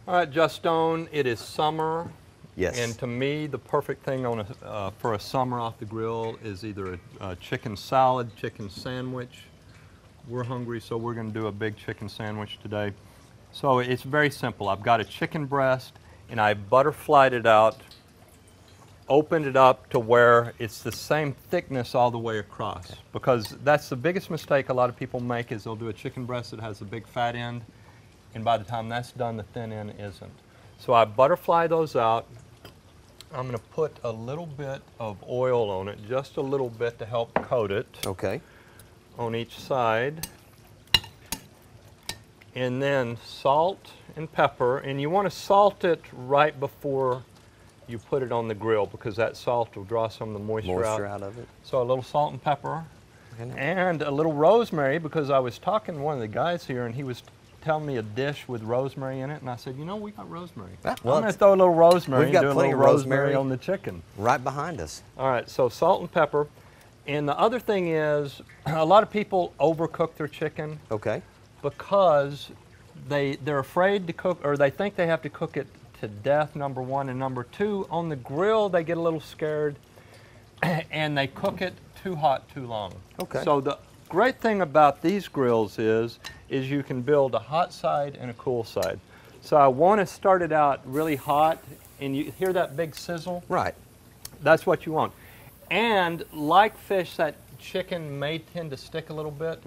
All right, Justone, it is summer. Yes. And to me, the perfect thing on for a summer off the grill is either a chicken salad, chicken sandwich. We're hungry, so we're going to do a big chicken sandwich today. So it's very simple. I've got a chicken breast, and I butterflied it out, opened it up to where it's the same thickness all the way across. Okay. Because that's the biggest mistake a lot of people make is they'll do a chicken breast that has a big fat end, and by the time that's done, the thin end isn't. So I butterfly those out. I'm going to put a little bit of oil on it, just a little bit to help coat it. Okay. On each side. And then salt and pepper, and you want to salt it right before you put it on the grill because that salt will draw some of the moisture out of it. So a little salt and pepper, and a little rosemary, because I was talking to one of the guys here and he was telling me a dish with rosemary in it, and I said, you know, we got rosemary. Well, I'm going to throw a little rosemary and do a little rosemary on the chicken. Right behind us. All right, so salt and pepper. And the other thing is, a lot of people overcook their chicken. Okay. Because they're afraid to cook, or they think they have to cook it to death, number one, and number two, on the grill they get a little scared and they cook it too hot too long. Okay. So the great thing about these grills is you can build a hot side and a cool side. So I want to start it out really hot, and you hear that big sizzle? Right. That's what you want. And like fish, that chicken may tend to stick a little bit.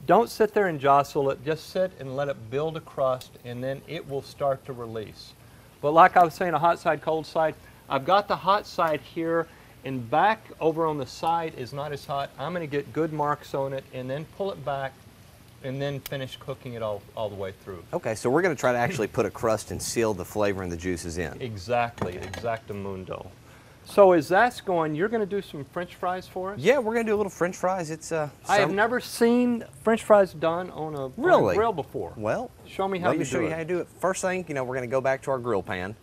Don't sit there and jostle it. Just sit and let it build a crust, and then it will start to release. But like I was saying, a hot side, cold side, I've got the hot side here, and back over on the side is not as hot. I'm going to get good marks on it and then pull it back and then finish cooking it all the way through. Okay, so we're going to try to actually put a crust and seal the flavor and the juices in. Exactly, exactamundo. So as that's going, you're going to do some French fries for us? Yeah, we're going to do a little French fries. It's I have never seen French fries done on a grill before. Well, show me how you do it. Let me show you how to do it. First thing, you know, we're going to go back to our grill pan.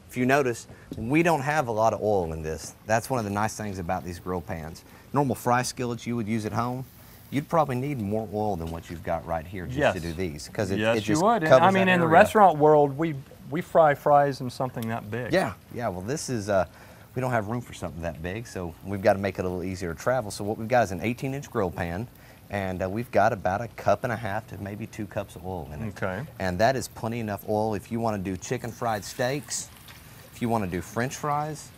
If you notice, we don't have a lot of oil in this. That's one of the nice things about these grill pans. Normal fry skillets you would use at home, you'd probably need more oil than what you've got right here just to do these, because it just you would. covers I mean, that in the area. restaurant world, we fry fries in something that big. Yeah. Well, this is we don't have room for something that big, so we've got to make it a little easier to travel. So what we've got is an 18-inch grill pan, and we've got about 1.5 cups to maybe 2 cups of oil in it. Okay. And that is plenty enough oil if you want to do chicken fried steaks, if you want to do French fries.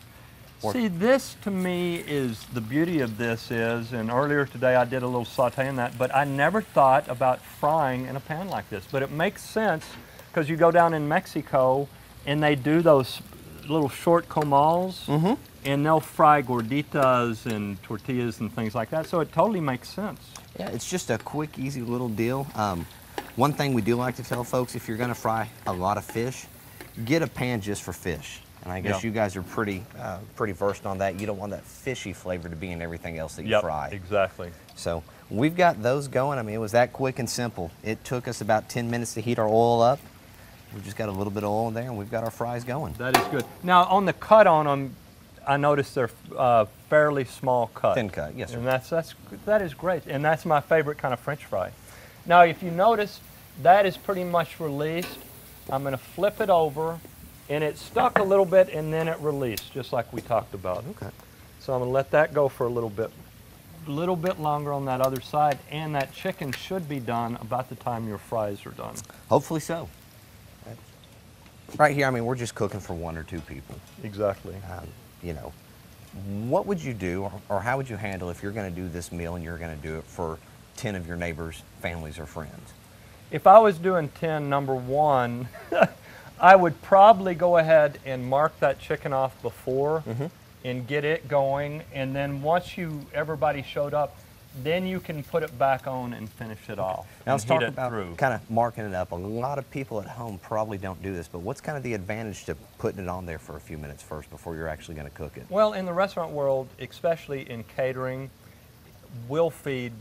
See, this to me is the beauty of this is, and earlier today I did a little saute in that, but I never thought about frying in a pan like this. But it makes sense because you go down in Mexico and they do those little short comals, and they'll fry gorditas and tortillas and things like that, so it totally makes sense. Yeah, it's just a quick, easy little deal. One thing we do like to tell folks, if you're going to fry a lot of fish, get a pan just for fish. And I guess you guys are pretty versed on that. You don't want that fishy flavor to be in everything else that you fry. Exactly. So we've got those going. I mean, it was that quick and simple. It took us about 10 minutes to heat our oil up. We've just got a little bit of oil in there, and we've got our fries going. That is good. Now, on the cut on them, I noticed they're fairly small cut. Thin cut, yes, sir. And that is great, and that's my favorite kind of French fry. Now, if you notice, that is pretty much released. I'm going to flip it over, and it stuck a little bit, and then it released, just like we talked about. Okay. So I'm going to let that go for a little bit longer on that other side, and that chicken should be done about the time your fries are done. Hopefully so. Right here, I mean, we're just cooking for 1 or 2 people. Exactly. You know, what would you do, or how would you handle if you're going to do this meal and you're going to do it for 10 of your neighbors, families, or friends? If I was doing 10, number one, I would probably go ahead and mark that chicken off before and get it going, and then once everybody showed up, then you can put it back on and finish it off. Now let's talk about kind of marking it up. A lot of people at home probably don't do this, but what's kind of the advantage to putting it on there for a few minutes first before you're actually going to cook it? Well, in the restaurant world, especially in catering, we'll feed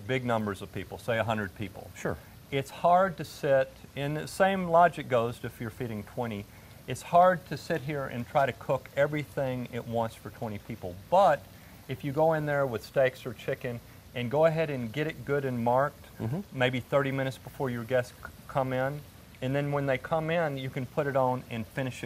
big numbers of people, say 100 people. Sure. It's hard to sit, and the same logic goes to if you're feeding 20. It's hard to sit here and try to cook everything at once for 20 people, but if you go in there with steaks or chicken and go ahead and get it good and marked, maybe 30 minutes before your guests come in, and then when they come in, you can put it on and finish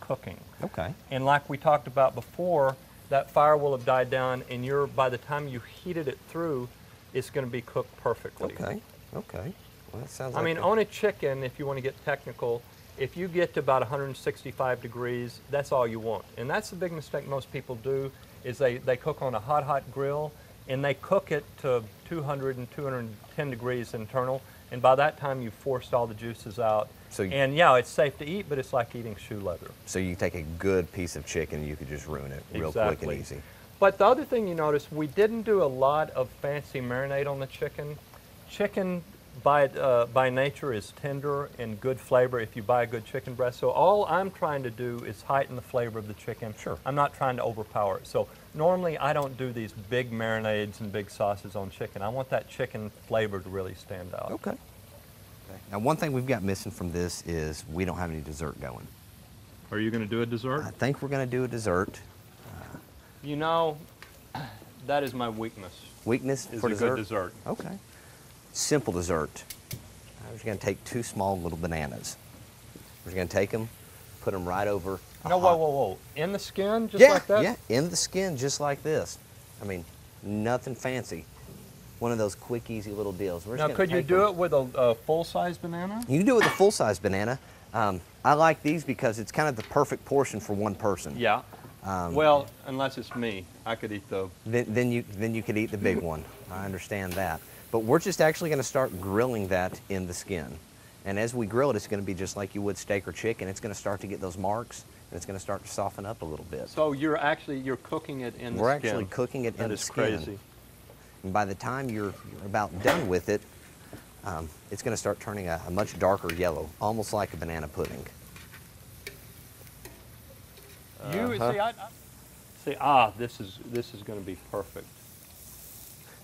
cooking. Okay. And like we talked about before, that fire will have died down, and by the time you heated it through, it's going to be cooked perfectly. Okay. Okay. Well, that sounds. I mean, on a chicken, if you want to get technical, if you get to about 165 degrees, that's all you want. And that's the big mistake most people do, is they cook on a hot grill, and they cook it to 200 and 210 degrees internal, and by that time you've forced all the juices out. So and yeah, it's safe to eat, but it's like eating shoe leather. So you take a good piece of chicken, you could just ruin it real quick and easy. But the other thing you notice, we didn't do a lot of fancy marinade on the chicken. Chicken by nature is tender and good flavor if you buy a good chicken breast. So all I'm trying to do is heighten the flavor of the chicken. Sure. I'm not trying to overpower it. So normally I don't do these big marinades and big sauces on chicken. I want that chicken flavor to really stand out. Okay. Now, one thing we've got missing from this is we don't have any dessert going. Are you going to do a dessert? I think we're going to do a dessert. You know, that is my weakness. Weakness is for a dessert? Good dessert. Okay. Simple dessert. We're just going to take 2 small little bananas. We're going to take them, put them right over. No, whoa. In the skin, just Yeah, like that? yeah, in the skin, just like this. I mean, nothing fancy. One of those quick, easy little deals. Now, could you do it with a full-size banana? You can do it with a full-size banana. I like these because it's kind of the perfect portion for one person. Yeah. Well, unless it's me, I could eat the. Then you could eat the big one. I understand that. But we're just actually going to start grilling that in the skin. And as we grill it, it's going to be just like you would steak or chicken. It's going to start to get those marks, and it's going to start to soften up a little bit. So you're cooking it in the skin. We're actually cooking it in the skin. That is crazy. And by the time you're about done with it, it's going to start turning a much darker yellow, almost like a banana pudding. You see, this is going to be perfect.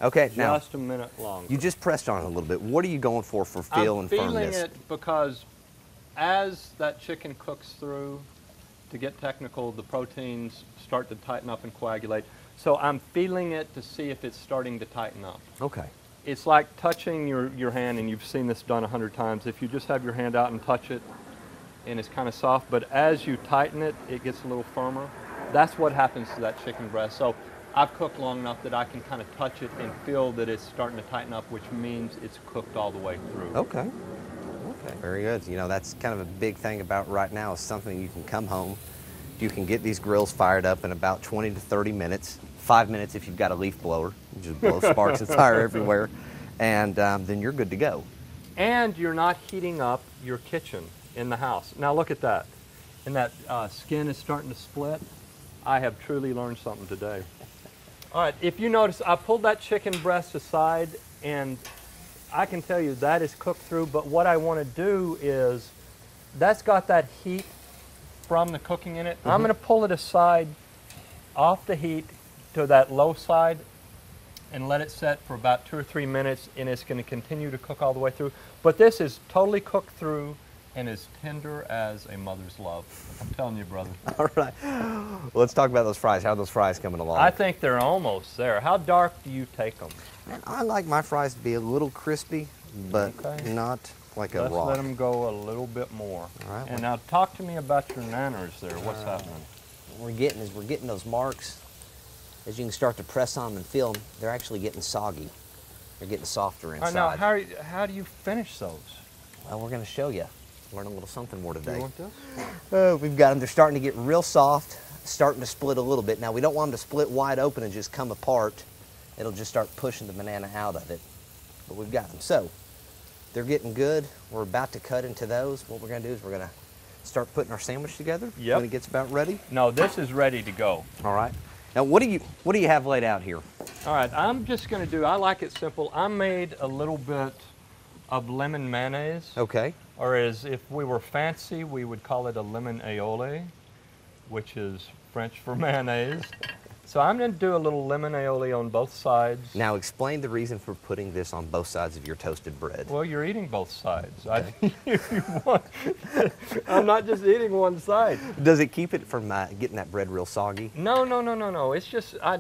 Okay, now Just a minute longer. you just pressed on it a little bit. What are you going for feel and I'm firmness? feeling it because as that chicken cooks through, to get technical, the proteins start to tighten up and coagulate. So I'm feeling it to see if it's starting to tighten up. Okay. It's like touching your hand, and you've seen this done 100 times. If you just have your hand out and touch it, and it's kind of soft, but as you tighten it, it gets a little firmer. That's what happens to that chicken breast. So I've cooked long enough that I can kind of touch it and feel that it's starting to tighten up, which means it's cooked all the way through. Okay. Okay. Very good. You know, that's kind of a big thing about right now is something you can come home. You can get these grills fired up in about 20 to 30 minutes. 5 minutes if you've got a leaf blower. You just blow sparks and fire everywhere. And then you're good to go. And you're not heating up your kitchen in the house. Now look at that. And that skin is starting to split. I have truly learned something today. All right, if you notice, I pulled that chicken breast aside, and I can tell you that is cooked through, but what I want to do is, that's got that heat from the cooking in it. I'm going to pull it aside off the heat to that low side and let it set for about 2 or 3 minutes, and it's going to continue to cook all the way through. But this is totally cooked through and as tender as a mother's love. I'm telling you, brother. All right. Well, let's talk about those fries. How are those fries coming along? I think they're almost there. How dark do you take them? Man, I like my fries to be a little crispy, but not like a Let's rock. let them go a little bit more. All right. And now talk to me about your nanners there. What's happening? What we're getting those marks. As you can start to press on them and feel them, they're actually getting soggy. They're getting softer inside. All right, now, how do you finish those? Well, we're going to show you. Learn a little something more today. You want this? We've got them. They're starting to get real soft, starting to split a little bit. Now, we don't want them to split wide open and just come apart. It'll just start pushing the banana out of it. But we've got them. So, they're getting good. We're about to cut into those. What we're going to do is we're going to start putting our sandwich together when it gets about ready. No, this is ready to go. All right. Now, what do you have laid out here? All right, I'm just going to do, I like it simple. I made a little bit of lemon mayonnaise. Okay. Or as if we were fancy, we would call it a lemon aioli, which is French for mayonnaise. So I'm going to do a little lemon aioli on both sides. Now explain the reason for putting this on both sides of your toasted bread. Well, you're eating both sides. Okay. If you want, I'm not just eating one side. Does it keep it from getting that bread real soggy? No. It's just I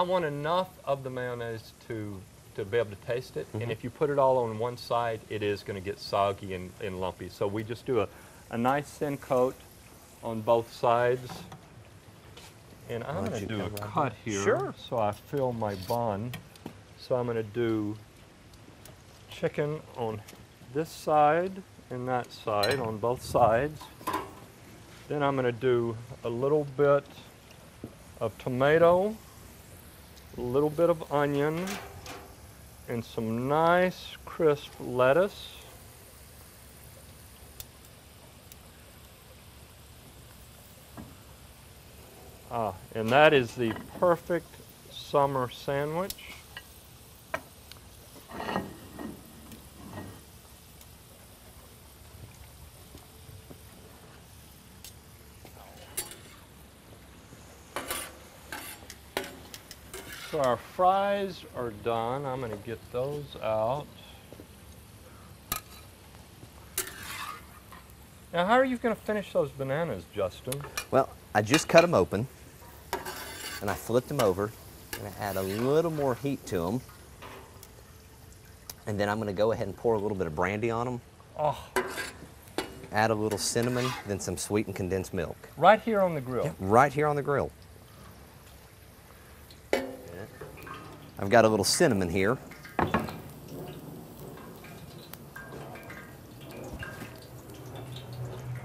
want enough of the mayonnaise to to be able to taste it. And if you put it all on one side, it is going to get soggy and lumpy. So we just do a nice thin coat on both sides. And I'm going to do a cut here. Sure. So I fill my bun. So I'm going to do chicken on this side and that side, on both sides. Then I'm going to do a little bit of tomato, a little bit of onion, and some nice crisp lettuce. And that is the perfect summer sandwich. So our fries are done. I'm going to get those out. Now, how are you going to finish those bananas, Justin? Well, I just cut them open, and I flipped them over, and I add a little more heat to them. And then I'm going to go ahead and pour a little bit of brandy on them. Oh, Add a little cinnamon, then some sweetened condensed milk. right here on the grill. Yeah, right here on the grill. I've got a little cinnamon here.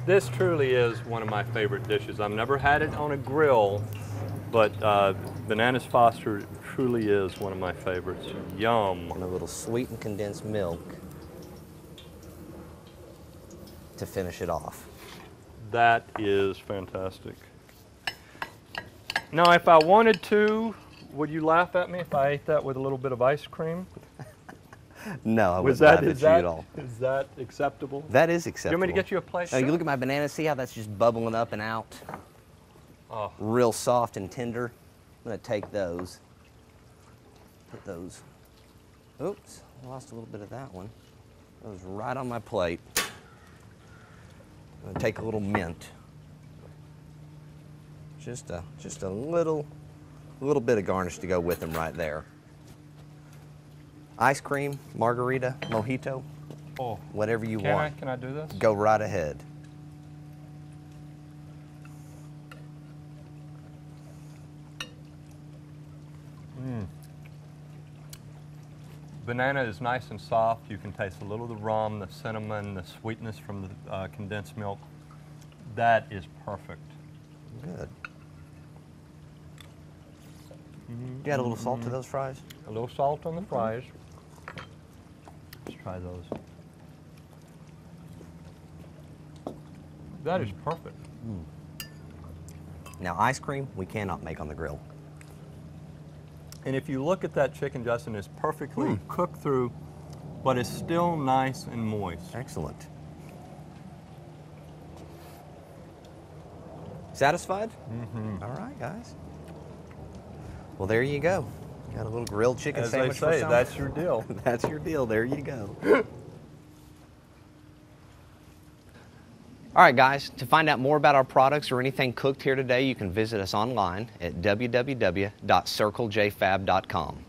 This truly is one of my favorite dishes. I've never had it on a grill, but Bananas Foster truly is one of my favorites. Yum. And a little sweetened condensed milk to finish it off. That is fantastic. Now, if I wanted to, would you laugh at me if I ate that with a little bit of ice cream? No, I wouldn't laugh at you at all. Is that acceptable? That is Do you acceptable. want me to get you a plate? Now, you look at my banana, see how that's just bubbling up and out? Oh, Real soft and tender. I'm going to take those, put those, oops, I lost a little bit of that one. Those right on my plate. I'm going to take a little mint. Just a little bit of garnish to go with them right there. Ice cream, margarita, mojito, oh. whatever you want. Can I do this? Go right ahead. Banana is nice and soft. You can taste a little of the rum, the cinnamon, the sweetness from the condensed milk. That is perfect. Good. You add a little salt to those fries? A little salt on the fries. Let's try those. That is perfect. Now, ice cream, we cannot make on the grill. And if you look at that chicken, Justin, it's perfectly cooked through, but it's still nice and moist. Excellent. Satisfied? All right, guys. Well, there you go. Got a little grilled chicken As sandwich they for say, summer. that's your deal. That's your deal. There you go. All right, guys, to find out more about our products or anything cooked here today, you can visit us online at www.circlejfab.com.